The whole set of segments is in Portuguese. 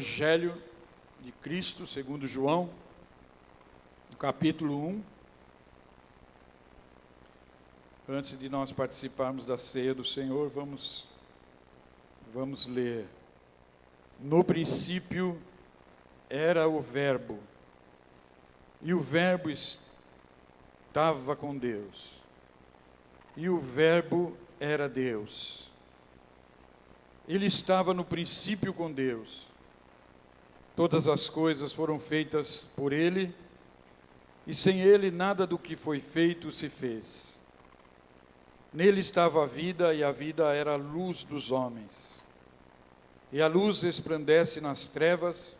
Evangelho de Cristo, segundo João, no capítulo 1. Antes de nós participarmos da ceia do Senhor, vamos ler. No princípio era o Verbo, e o Verbo estava com Deus, e o Verbo era Deus. Ele estava no princípio com Deus. Todas as coisas foram feitas por Ele, e sem Ele nada do que foi feito se fez. Nele estava a vida, e a vida era a luz dos homens. E a luz resplandece nas trevas,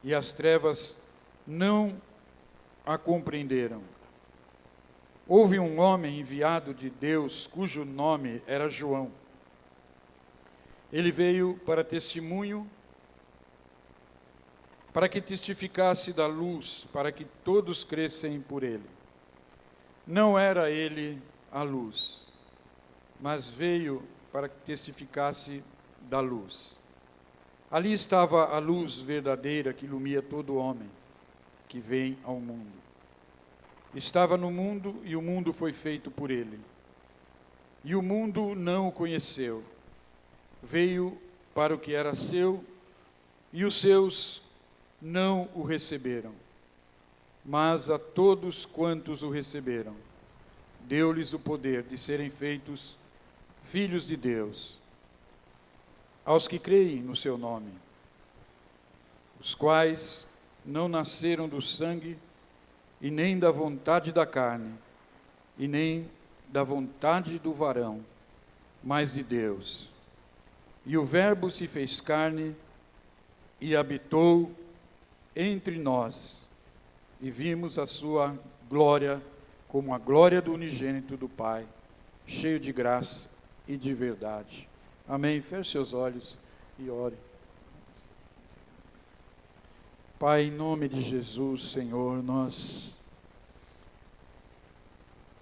e as trevas não a compreenderam. Houve um homem enviado de Deus, cujo nome era João. Ele veio para testemunho, para que testificasse da luz, para que todos crescem por ele. Não era ele a luz, mas veio para que testificasse da luz. Ali estava a luz verdadeira que ilumina todo homem que vem ao mundo. Estava no mundo, e o mundo foi feito por ele. E o mundo não o conheceu. Veio para o que era seu, e os seus não o receberam. Mas a todos quantos o receberam, deu-lhes o poder de serem feitos filhos de Deus, aos que creem no seu nome, os quais não nasceram do sangue, e nem da vontade da carne, e nem da vontade do varão, mas de Deus. E o Verbo se fez carne e habitou entre nós, e vimos a sua glória como a glória do unigênito do Pai, cheio de graça e de verdade. Amém. Feche seus olhos e ore. Pai, em nome de Jesus, Senhor, nós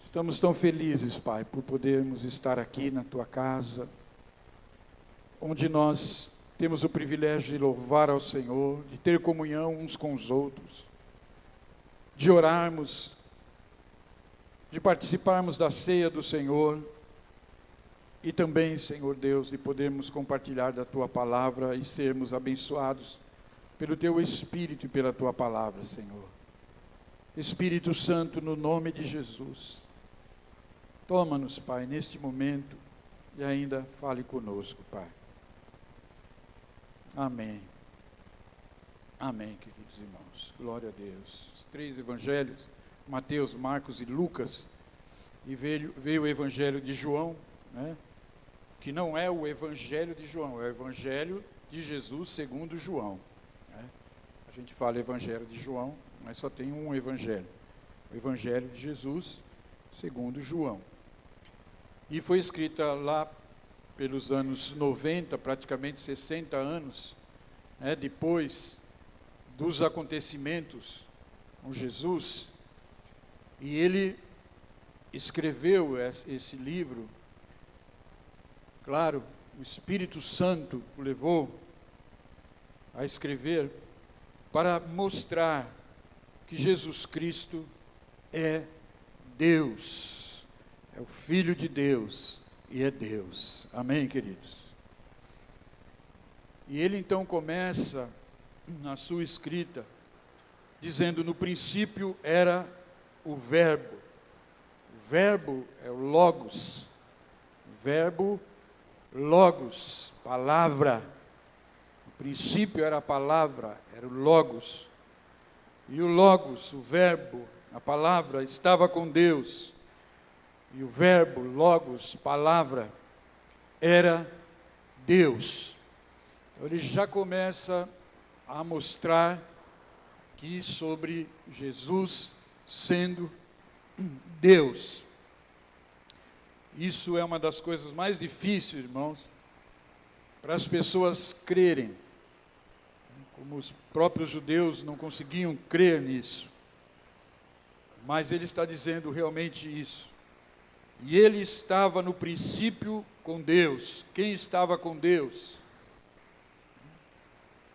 estamos tão felizes, Pai, por podermos estar aqui na Tua casa, onde nós temos o privilégio de louvar ao Senhor, de ter comunhão uns com os outros, de orarmos, de participarmos da ceia do Senhor, e também, Senhor Deus, de podermos compartilhar da Tua palavra e sermos abençoados pelo Teu Espírito e pela Tua palavra, Senhor. Espírito Santo, no nome de Jesus, toma-nos, Pai, neste momento, e ainda fale conosco, Pai. Amém. Amém, queridos irmãos. Glória a Deus. Os três evangelhos, Mateus, Marcos e Lucas, e veio o evangelho de João, né? Que não é o evangelho de João, é o evangelho de Jesus segundo João, né? A gente fala evangelho de João, mas só tem um evangelho, o evangelho de Jesus segundo João. E foi escrita lá pelos anos 90, praticamente 60 anos, né, depois dos acontecimentos com Jesus, e ele escreveu esse livro. Claro, o Espírito Santo o levou a escrever para mostrar que Jesus Cristo é Deus, é o Filho de Deus e é Deus. Amém, queridos? E ele então começa na sua escrita dizendo: no princípio era o Verbo. O Verbo é o Logos. O Verbo Logos, palavra. No princípio era a palavra, era o Logos. E o Logos, o Verbo, a palavra, estava com Deus. E o Verbo, Logos, palavra, era Deus. Ele já começa a mostrar aqui sobre Jesus sendo Deus. Isso é uma das coisas mais difíceis, irmãos, para as pessoas crerem. Como os próprios judeus não conseguiam crer nisso. Mas ele está dizendo realmente isso. E ele estava no princípio com Deus. Quem estava com Deus?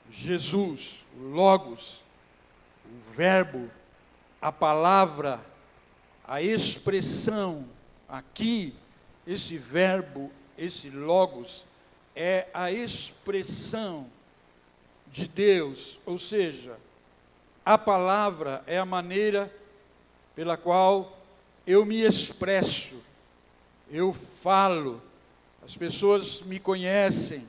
Jesus, o Logos, o Verbo, a palavra, a expressão, aqui, esse Verbo, esse Logos, é a expressão de Deus, ou seja, a palavra é a maneira pela qual eu me expresso, eu falo, as pessoas me conhecem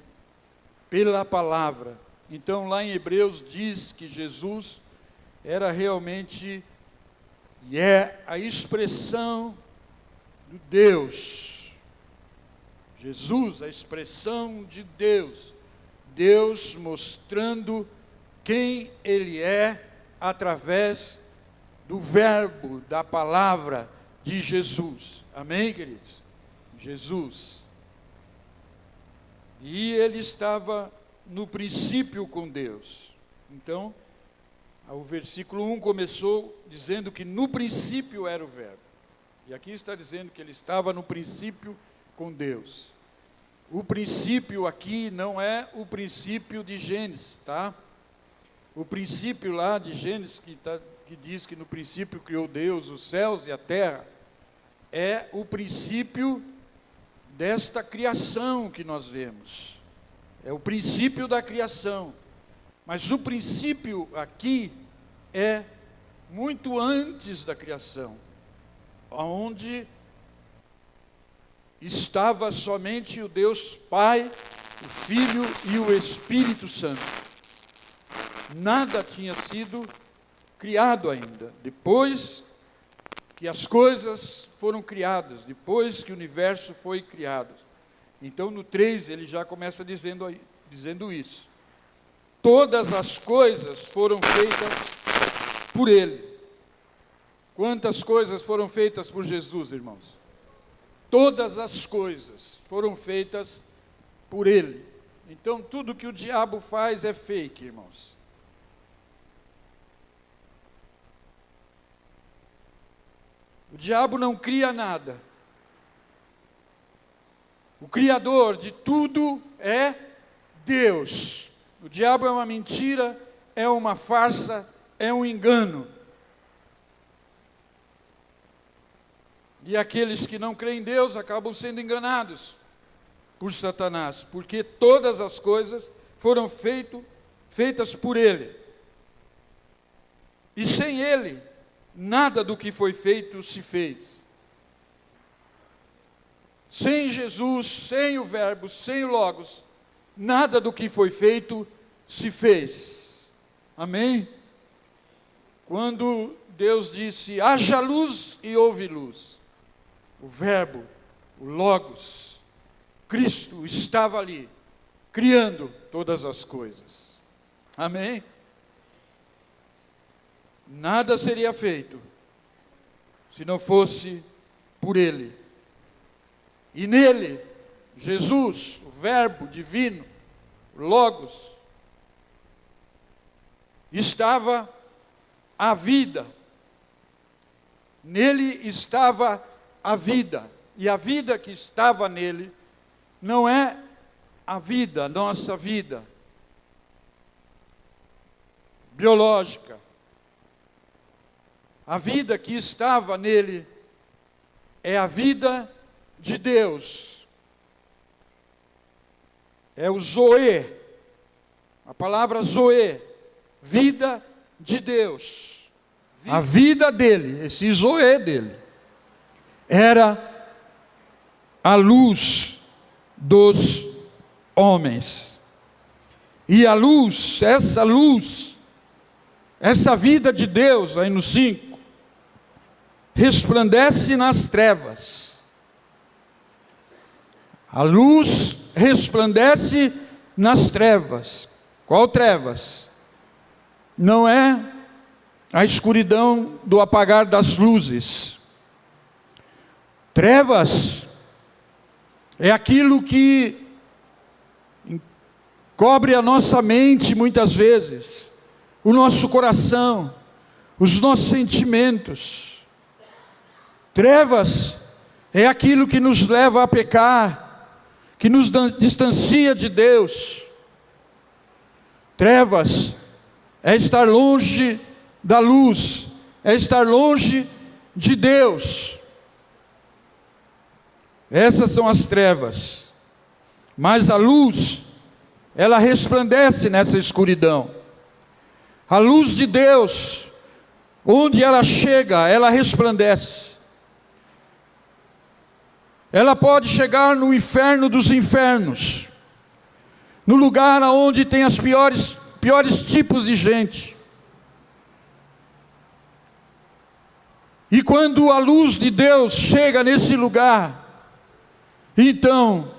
pela palavra. Então, lá em Hebreus diz que Jesus era realmente, e é a expressão do Deus. Jesus, a expressão de Deus. Deus mostrando quem Ele é através do verbo, da palavra de Jesus. Amém, queridos? Jesus. E Ele estava no princípio com Deus. Então, o versículo 1 começou dizendo que no princípio era o verbo. E aqui está dizendo que Ele estava no princípio com Deus. O princípio aqui não é o princípio de Gênesis, tá? O princípio lá de Gênesis, que diz que no princípio criou Deus os céus e a terra, é o princípio desta criação que nós vemos. É o princípio da criação. Mas o princípio aqui é muito antes da criação, onde estava somente o Deus Pai, o Filho e o Espírito Santo. Nada tinha sido criado ainda. Depois que as coisas foram criadas, depois que o universo foi criado. Então, no 3, ele já começa dizendo isso. Todas as coisas foram feitas por Ele. Quantas coisas foram feitas por Jesus, irmãos? Todas as coisas foram feitas por Ele. Então, tudo que o diabo faz é fake, irmãos. O diabo não cria nada. O Criador de tudo é Deus. O diabo é uma mentira, é uma farsa, é um engano. E aqueles que não creem em Deus acabam sendo enganados por Satanás, porque todas as coisas foram feitas por Ele. E sem Ele, nada do que foi feito se fez. Sem Jesus, sem o Verbo, sem o Logos, nada do que foi feito se fez. Amém? Quando Deus disse, haja luz e houve luz, o Verbo, o Logos, Cristo estava ali, criando todas as coisas. Amém? Nada seria feito se não fosse por Ele. E nele, Jesus, o Verbo divino, o Logos, estava a vida. Nele estava a vida. E a vida que estava nele não é a vida, nossa vida biológica. A vida que estava nele é a vida de Deus. É o Zoe, a palavra Zoe, vida de Deus. A vida dele, esse Zoe dele, era a luz dos homens. E a luz, essa vida de Deus, aí no 5, resplandece nas trevas. A luz resplandece nas trevas. Qual trevas? Não é a escuridão do apagar das luzes. Trevas é aquilo que cobre a nossa mente muitas vezes, o nosso coração, os nossos sentimentos. Trevas é aquilo que nos leva a pecar, que nos distancia de Deus. Trevas é estar longe da luz, é estar longe de Deus. Essas são as trevas. Mas a luz, ela resplandece nessa escuridão. A luz de Deus, onde ela chega, ela resplandece. Ela pode chegar no inferno dos infernos, no lugar onde tem os piores tipos de gente. E quando a luz de Deus chega nesse lugar, então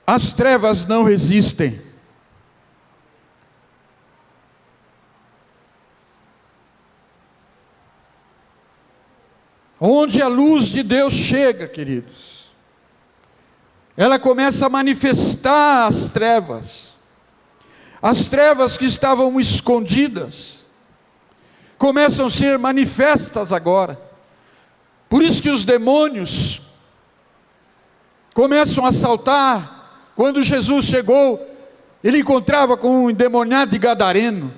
as trevas não resistem. Onde a luz de Deus chega, queridos, ela começa a manifestar as trevas que estavam escondidas, começam a ser manifestas agora. Por isso que os demônios começam a saltar. Quando Jesus chegou, ele encontrava com um endemoniado de Gadareno,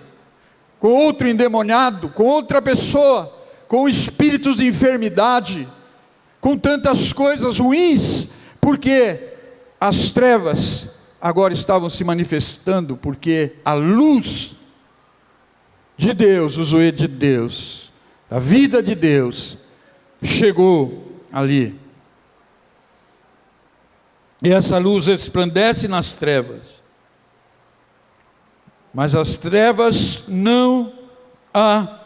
com outro endemoniado, com outra pessoa, com espíritos de enfermidade, com tantas coisas ruins, porque as trevas agora estavam se manifestando, porque a luz de Deus, o zoe de Deus, a vida de Deus, chegou ali. E essa luz resplandece nas trevas, mas as trevas não a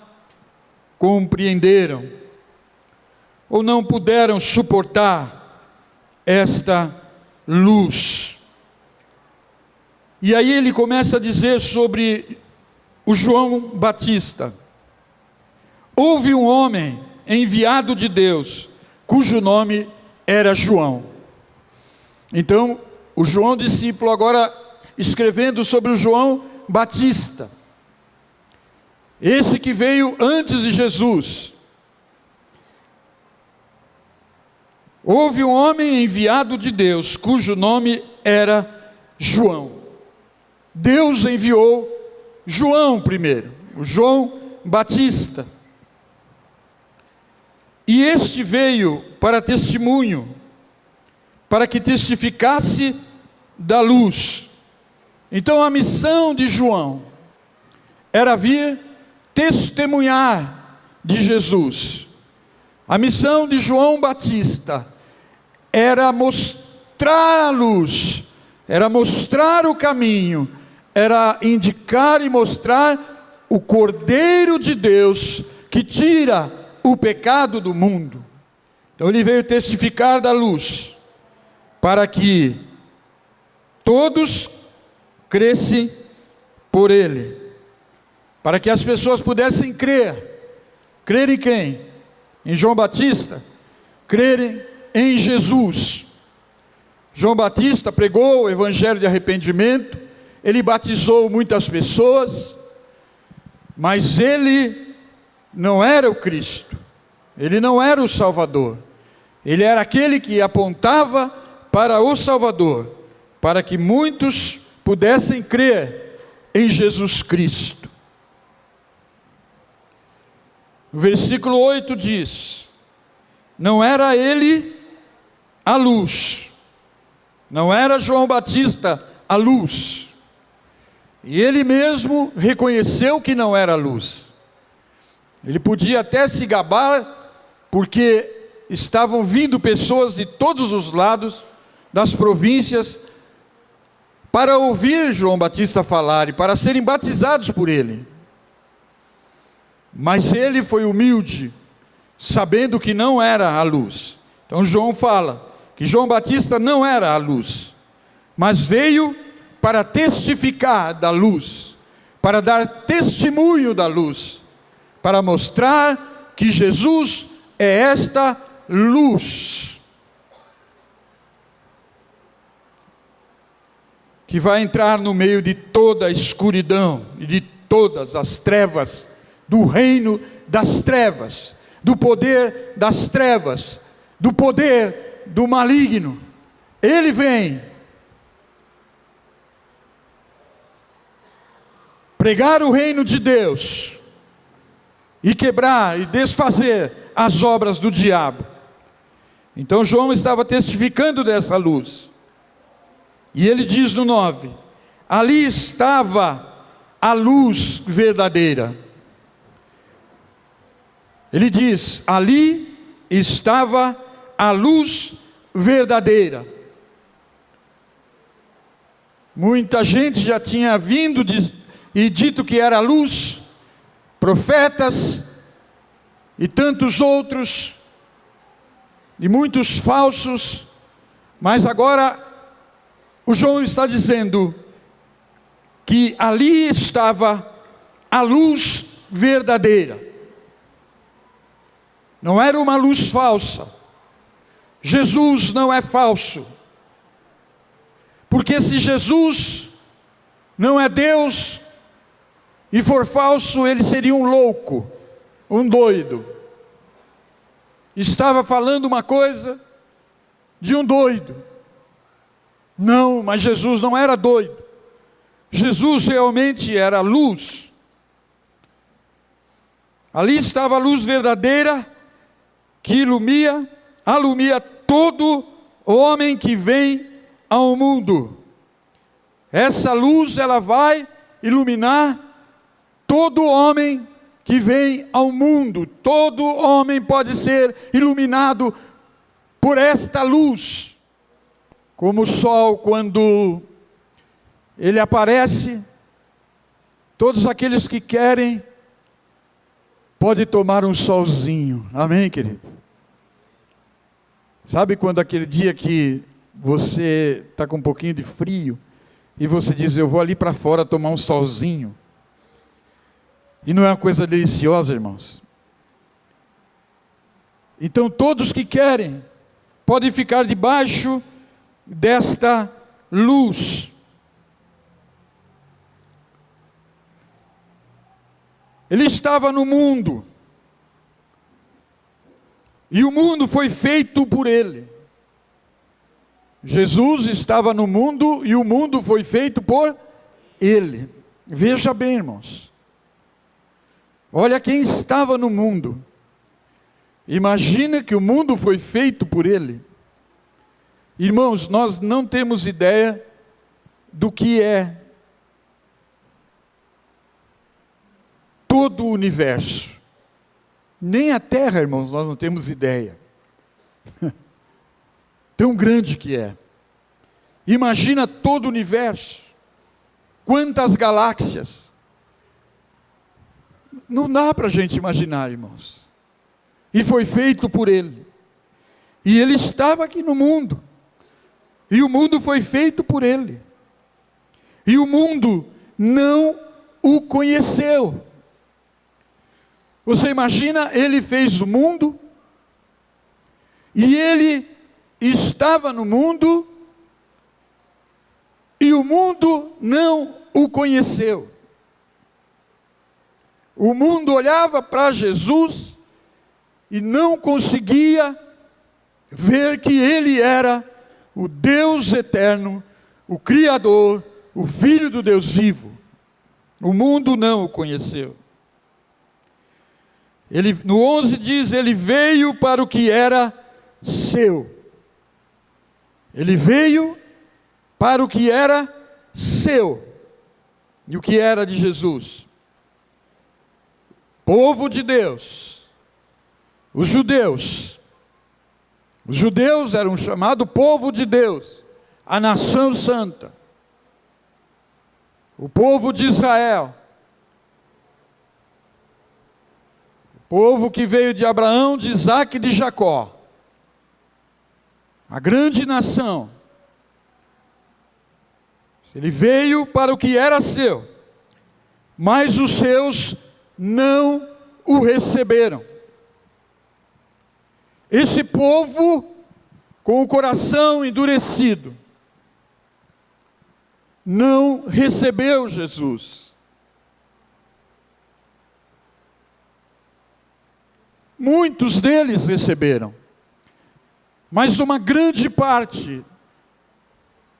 compreenderam, ou não puderam suportar esta luz. E aí ele começa a dizer sobre o João Batista. Houve um homem enviado de Deus, cujo nome era João. Então, o João discípulo agora escrevendo sobre o João Batista, esse que veio antes de Jesus. Houve um homem enviado de Deus, cujo nome era João. Deus enviou João primeiro, o João Batista. E este veio para testemunho, para que testificasse da luz. Então a missão de João era vir testemunhar de Jesus. A missão de João Batista era mostrar a luz, era mostrar o caminho, era indicar e mostrar o Cordeiro de Deus que tira o pecado do mundo. Então ele veio testificar da luz, para que todos crescem por ele, para que as pessoas pudessem crer. Crer em quem? Em João Batista? Crerem em Jesus. João Batista pregou o evangelho de arrependimento, ele batizou muitas pessoas, mas ele não era o Cristo, ele não era o Salvador, ele era aquele que apontava para o Salvador, para que muitos pudessem crer em Jesus Cristo. O versículo 8 diz: não era ele a luz, não era João Batista a luz, e ele mesmo reconheceu que não era a luz. Ele podia até se gabar, porque estavam vindo pessoas de todos os lados das províncias para ouvir João Batista falar e para serem batizados por ele. Mas ele foi humilde, sabendo que não era a luz. Então João fala que João Batista não era a luz, mas veio para testificar da luz, para dar testemunho da luz, para mostrar que Jesus é esta luz, que vai entrar no meio de toda a escuridão e de todas as trevas, do reino das trevas, do poder das trevas, do poder do maligno. Ele vem pregar o reino de Deus e quebrar e desfazer as obras do diabo. Então João estava testificando dessa luz. E ele diz no 9: ali estava a luz verdadeira. Ele diz: ali estava a luz verdadeira. Muita gente já tinha vindo e dito que era luz, profetas e tantos outros, e muitos falsos, mas agora o João está dizendo que ali estava a luz verdadeira. Não era uma luz falsa. Jesus não é falso. Porque se Jesus não é Deus e for falso, ele seria um louco, um doido. Estava falando uma coisa de um doido. Não, mas Jesus não era doido. Jesus realmente era luz. Ali estava a luz verdadeira que alumia todo homem que vem ao mundo. Essa luz, ela vai iluminar todo homem que vem ao mundo. Todo homem pode ser iluminado por esta luz. Como o sol, quando ele aparece, todos aqueles que querem, podem tomar um solzinho. Amém, querido? Sabe quando aquele dia que você está com um pouquinho de frio, e você diz: eu vou ali para fora tomar um solzinho. E não é uma coisa deliciosa, irmãos? Então todos que querem, podem ficar debaixo desta luz. Ele estava no mundo, e o mundo foi feito por ele. Jesus estava no mundo e o mundo foi feito por ele. Veja bem, irmãos. Olha quem estava no mundo. Imagina que o mundo foi feito por ele. Irmãos, nós não temos ideia do que é todo o universo. Nem a Terra, irmãos, nós não temos ideia. Tão grande que é. Imagina todo o universo. Quantas galáxias. Não dá para a gente imaginar, irmãos. E foi feito por ele. E ele estava aqui no mundo. E o mundo foi feito por ele. E o mundo não o conheceu. Você imagina, ele fez o mundo. E ele estava no mundo, e o mundo não o conheceu. O mundo olhava para Jesus e não conseguia ver que ele era o Deus eterno, o Criador, o Filho do Deus vivo. O mundo não o conheceu. Ele, no 11 diz: ele veio para o que era seu. Ele veio para o que era seu. E o que era de Jesus? Povo de Deus. Os judeus. Os judeus eram chamados povo de Deus. A nação santa. O povo de Israel. O povo que veio de Abraão, de Isaque e de Jacó. A grande nação. Ele veio para o que era seu, mas os seus não o receberam. Esse povo, com o coração endurecido, não recebeu Jesus. Muitos deles receberam, mas uma grande parte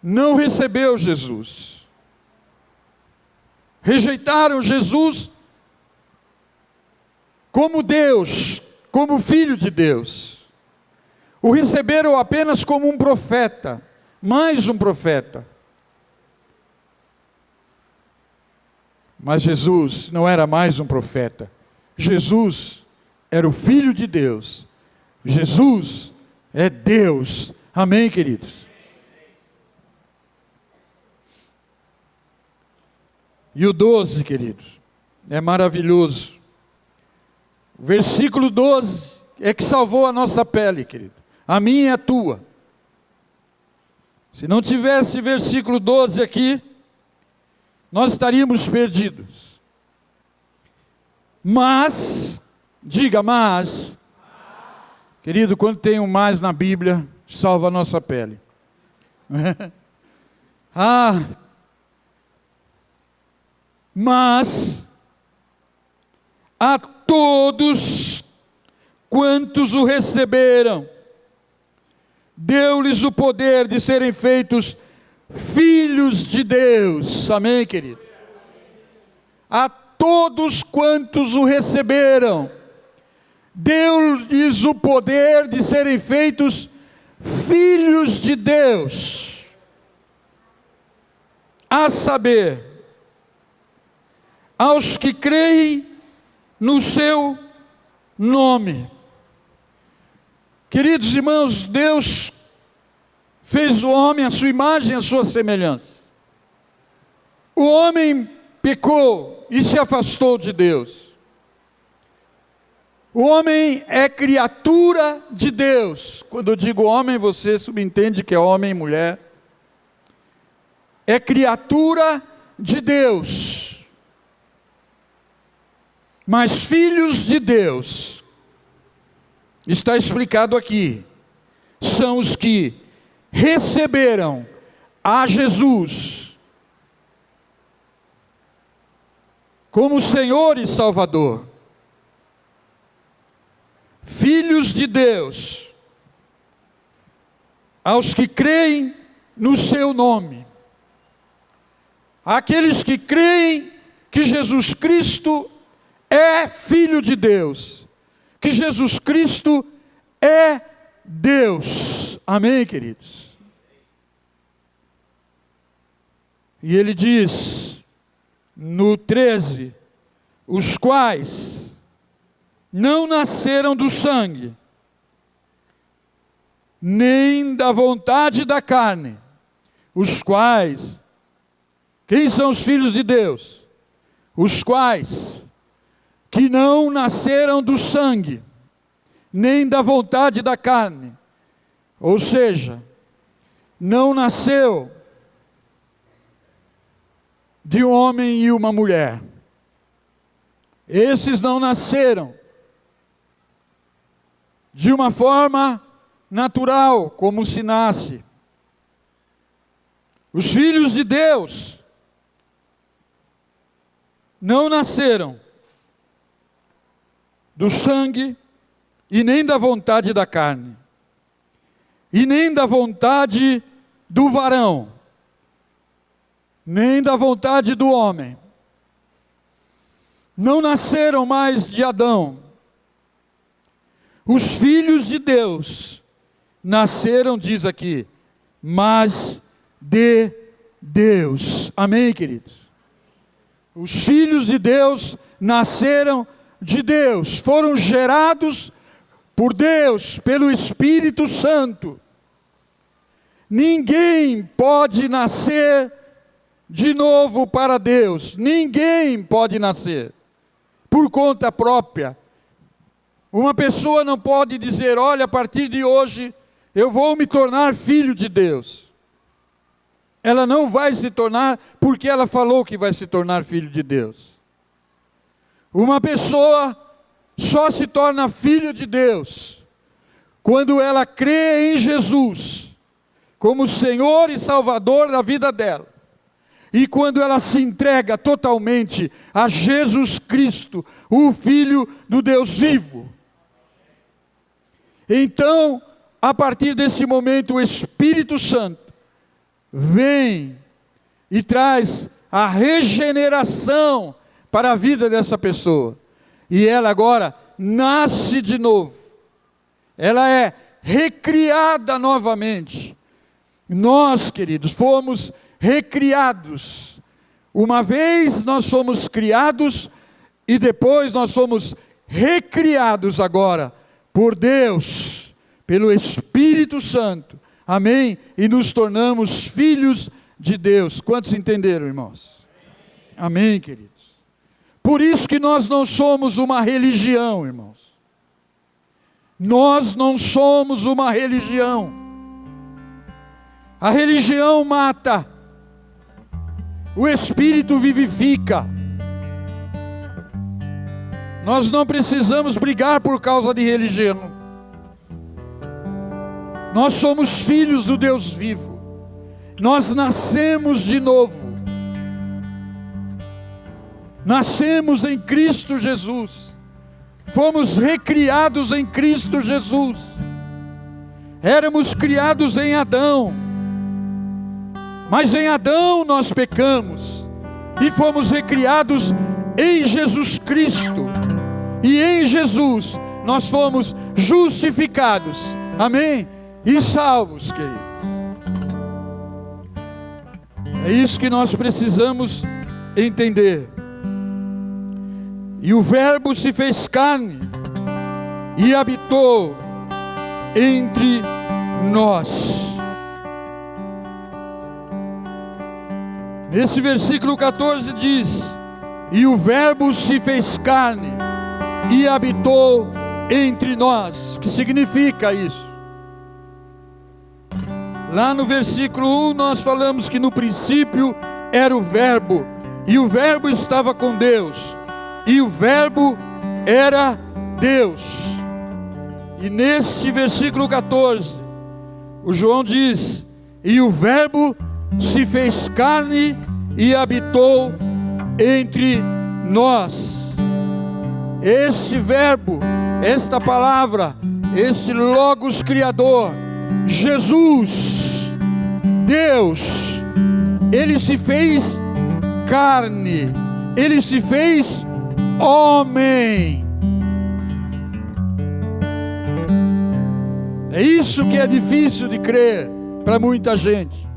não recebeu Jesus. rejeitaram Jesus como Deus, como Filho de Deus. O receberam apenas como um profeta, mais um profeta. Mas Jesus não era mais um profeta. Jesus era o Filho de Deus. Jesus é Deus. Amém, queridos? E o 12, queridos, é maravilhoso. O versículo 12 é que salvou a nossa pele, querido. A minha e a tua. Se não tivesse versículo 12 aqui, nós estaríamos perdidos. Mas, diga mas, querido, quando tem um mais na Bíblia, salva a nossa pele. Mas a todos quantos o receberam, deu-lhes o poder de serem feitos filhos de Deus. Amém, querido? A todos quantos o receberam, deu-lhes o poder de serem feitos filhos de Deus. A saber, aos que creem no seu nome. Queridos irmãos, Deus fez o homem à sua imagem e à sua semelhança. O homem pecou e se afastou de Deus. O homem é criatura de Deus. Quando eu digo homem, você subentende que é homem e mulher. É criatura de Deus. Mas filhos de Deus, está explicado aqui, são os que receberam a Jesus como Senhor e Salvador. Filhos de Deus, aos que creem no seu nome. Aqueles que creem que Jesus Cristo é Filho de Deus, que Jesus Cristo é Deus. Amém, queridos? E ele diz, no 13, os quais não nasceram do sangue, nem da vontade da carne, os quais, quem são os filhos de Deus? Os quais que não nasceram do sangue, nem da vontade da carne, ou seja, não nasceu de um homem e uma mulher. Esses não nasceram de uma forma natural, como se nasce. Os filhos de Deus não nasceram do sangue, e nem da vontade da carne, e nem da vontade do varão, nem da vontade do homem. Não nasceram mais de Adão. Os filhos de Deus nasceram, diz aqui, mas de Deus. Amém, queridos? Os filhos de Deus nasceram de Deus, foram gerados por Deus, pelo Espírito Santo. Ninguém pode nascer de novo para Deus, ninguém pode nascer por conta própria. Uma pessoa não pode dizer, olha, a partir de hoje eu vou me tornar filho de Deus. Ela não vai se tornar porque ela falou que vai se tornar filho de Deus. Uma pessoa só se torna filho de Deus quando ela crê em Jesus como Senhor e Salvador da vida dela, e quando ela se entrega totalmente a Jesus Cristo, o Filho do Deus vivo. Então, a partir desse momento, o Espírito Santo vem e traz a regeneração para a vida dessa pessoa. E ela agora nasce de novo. Ela é recriada novamente. Nós, queridos, fomos recriados. Uma vez nós fomos criados e depois nós fomos recriados agora por Deus, pelo Espírito Santo. Amém? E nos tornamos filhos de Deus. Quantos entenderam, irmãos? Amém, queridos? Por isso que nós não somos uma religião, irmãos. Nós não somos uma religião. A religião mata. O Espírito vivifica. Nós não precisamos brigar por causa de religião. Nós somos filhos do Deus vivo. Nós nascemos de novo. Nascemos em Cristo Jesus. Fomos recriados em Cristo Jesus. Éramos criados em Adão. Mas em Adão nós pecamos. E fomos recriados em Jesus Cristo. E em Jesus nós fomos justificados. Amém? E salvos, queridos. É isso que nós precisamos entender. E o Verbo se fez carne e habitou entre nós. Nesse versículo 14 diz: e o Verbo se fez carne e habitou entre nós. O que significa isso? Lá no versículo 1 nós falamos que no princípio era o Verbo, e o Verbo estava com Deus, e o Verbo era Deus. E neste versículo 14, o João diz: e o Verbo se fez carne e habitou entre nós. Esse Verbo, esta palavra, esse Logos Criador, Jesus, Deus, Ele se fez carne, Ele se fez homem. É isso que é difícil de crer para muita gente.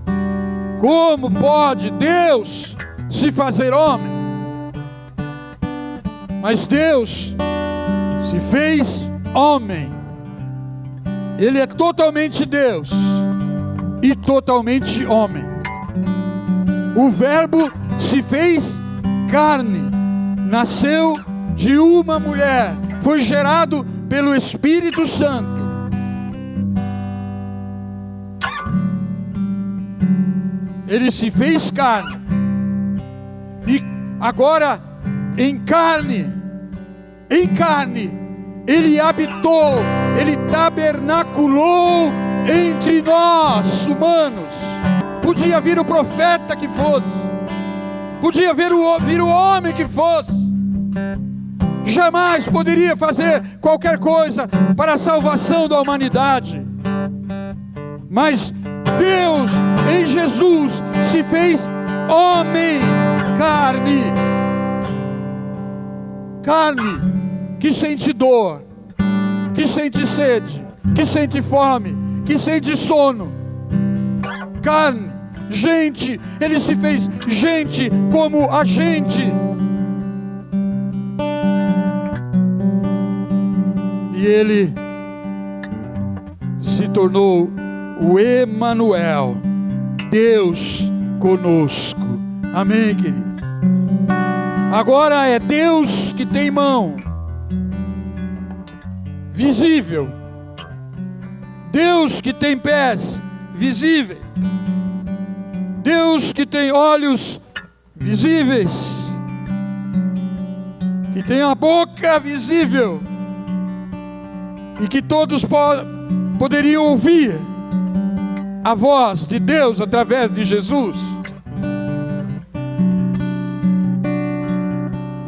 Como pode Deus se fazer homem? Mas Deus se fez homem. Ele é totalmente Deus e totalmente homem. O Verbo se fez carne, nasceu de uma mulher, foi gerado pelo Espírito Santo. Ele se fez carne e agora em carne, Ele habitou, Ele tabernaculou entre nós humanos. Podia vir o profeta que fosse, podia vir o homem que fosse, jamais poderia fazer qualquer coisa para a salvação da humanidade. Mas Deus em Jesus se fez homem, carne que sente dor, que sente sede, que sente fome, que sente sono. Carne, gente, Ele se fez gente como a gente. E Ele se tornou o Emanuel, Deus conosco. Amém, querido? Agora é Deus que tem mão visível, Deus que tem pés visíveis, Deus que tem olhos visíveis, que tem a boca visível, e que todos poderiam ouvir a voz de Deus através de Jesus.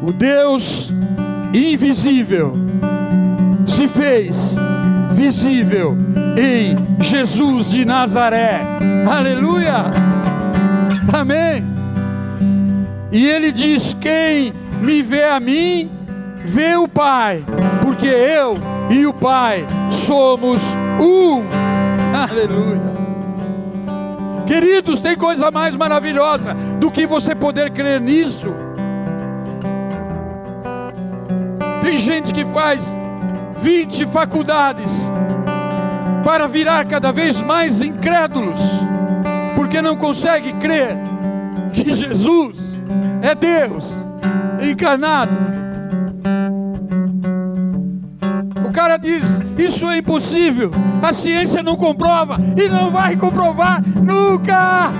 O Deus invisível se fez visível em Jesus de Nazaré. Aleluia! Amém! E ele diz: quem me vê a mim, vê o Pai, porque eu e o Pai somos um. Aleluia. Queridos, tem coisa mais maravilhosa do que você poder crer nisso. Tem gente que faz 20 faculdades para virar cada vez mais incrédulos, porque não consegue crer que Jesus é Deus encarnado. O cara diz: isso é impossível, a ciência não comprova e não vai comprovar nunca.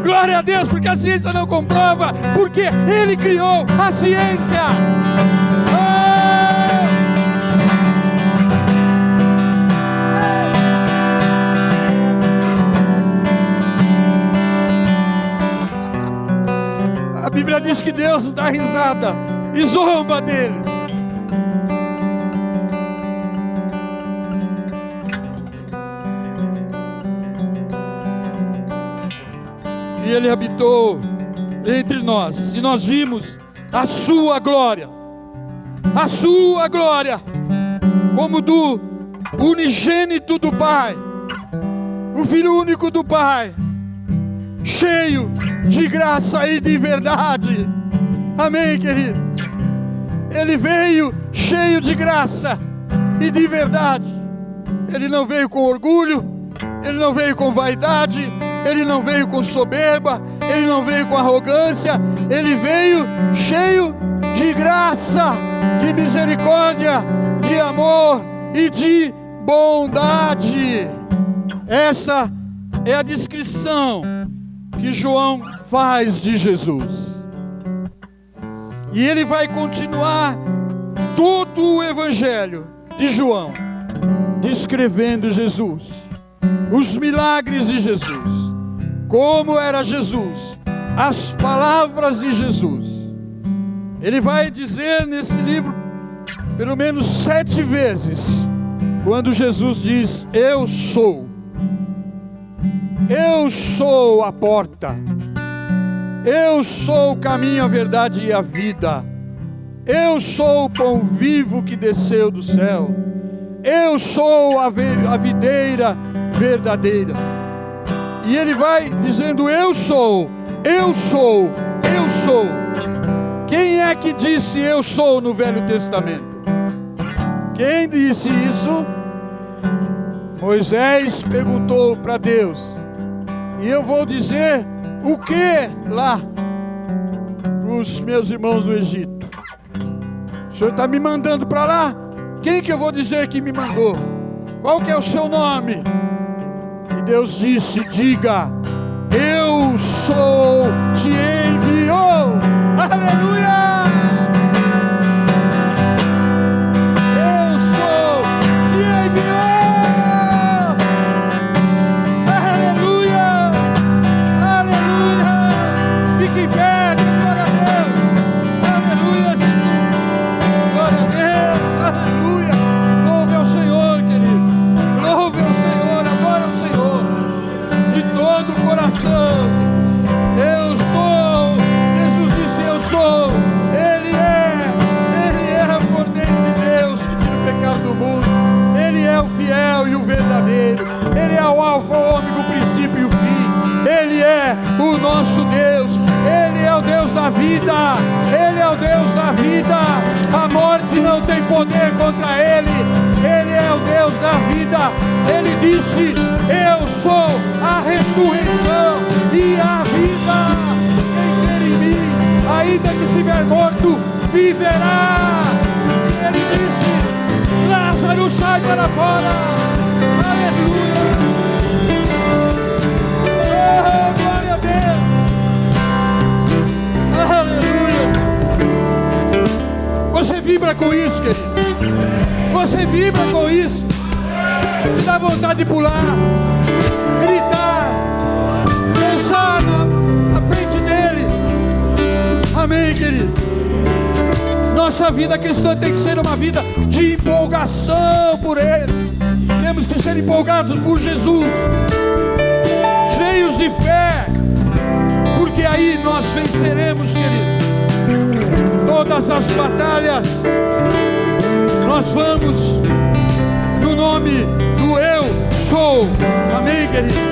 Glória a Deus, porque a ciência não comprova, porque Ele criou a ciência. A Bíblia diz que Deus dá risada e zomba deles. E Ele habitou entre nós, e nós vimos a sua glória, como do unigênito do Pai, o Filho único do Pai, cheio de graça e de verdade. Amém, querido? Ele veio cheio de graça e de verdade. Ele não veio com orgulho, Ele não veio com vaidade, Ele não veio com soberba, Ele não veio com arrogância. Ele veio cheio de graça, de misericórdia, de amor e de bondade. Essa é a descrição que João faz de Jesus. E ele vai continuar todo o evangelho de João descrevendo Jesus, os milagres de Jesus, como era Jesus, as palavras de Jesus. Ele vai dizer nesse livro pelo menos 7 vezes, quando Jesus diz: eu sou a porta, eu sou o caminho, a verdade e a vida, eu sou o pão vivo que desceu do céu, eu sou a videira verdadeira. E ele vai dizendo: eu sou, eu sou, eu sou. Quem é que disse eu sou no Velho Testamento? Quem disse isso? Moisés perguntou para Deus. E eu vou dizer o que lá para os meus irmãos do Egito? O Senhor está me mandando para lá? Quem que eu vou dizer que me mandou? Qual que é o seu nome? E Deus disse: diga, eu sou, te enviou. Aleluia! Eu sou, te enviou. Aleluia! Aleluia! Fique em pé, glória a Deus. Aleluia, Jesus. Glória a Deus. Aleluia. Louve ao Senhor, querido. Louve ao Senhor, adora ao Senhor de todo o coração. Eu sou, Jesus disse: eu sou. Ele é o Cordeiro de Deus que tira o pecado do mundo. Ele é o fiel e o verdadeiro. Ele é o alfa, o ômega, o princípio e o fim. Ele é o nosso Deus. Ele é o Deus da vida. Ele é o Deus da vida. A morte não tem poder contra Ele. Ele é o Deus da vida. Ele disse: eu sou a ressurreição e a vida. Quem crer em mim, ainda que estiver morto, viverá. E Ele disse: Lázaro, sai para fora. Aleluia. Oh, glória a Deus. Aleluia. Você vibra com isso, querido? Você vibra com isso? Te dá vontade de pular, gritar, dançar na frente dele. Amém, querido? Nossa vida cristã tem que ser uma vida de empolgação por Ele. Temos que ser empolgados por Jesus, cheios de fé, porque porque aí nós venceremos, querido. Todas as batalhas, nós vamos no nome do Eu Sou. Amém, querido?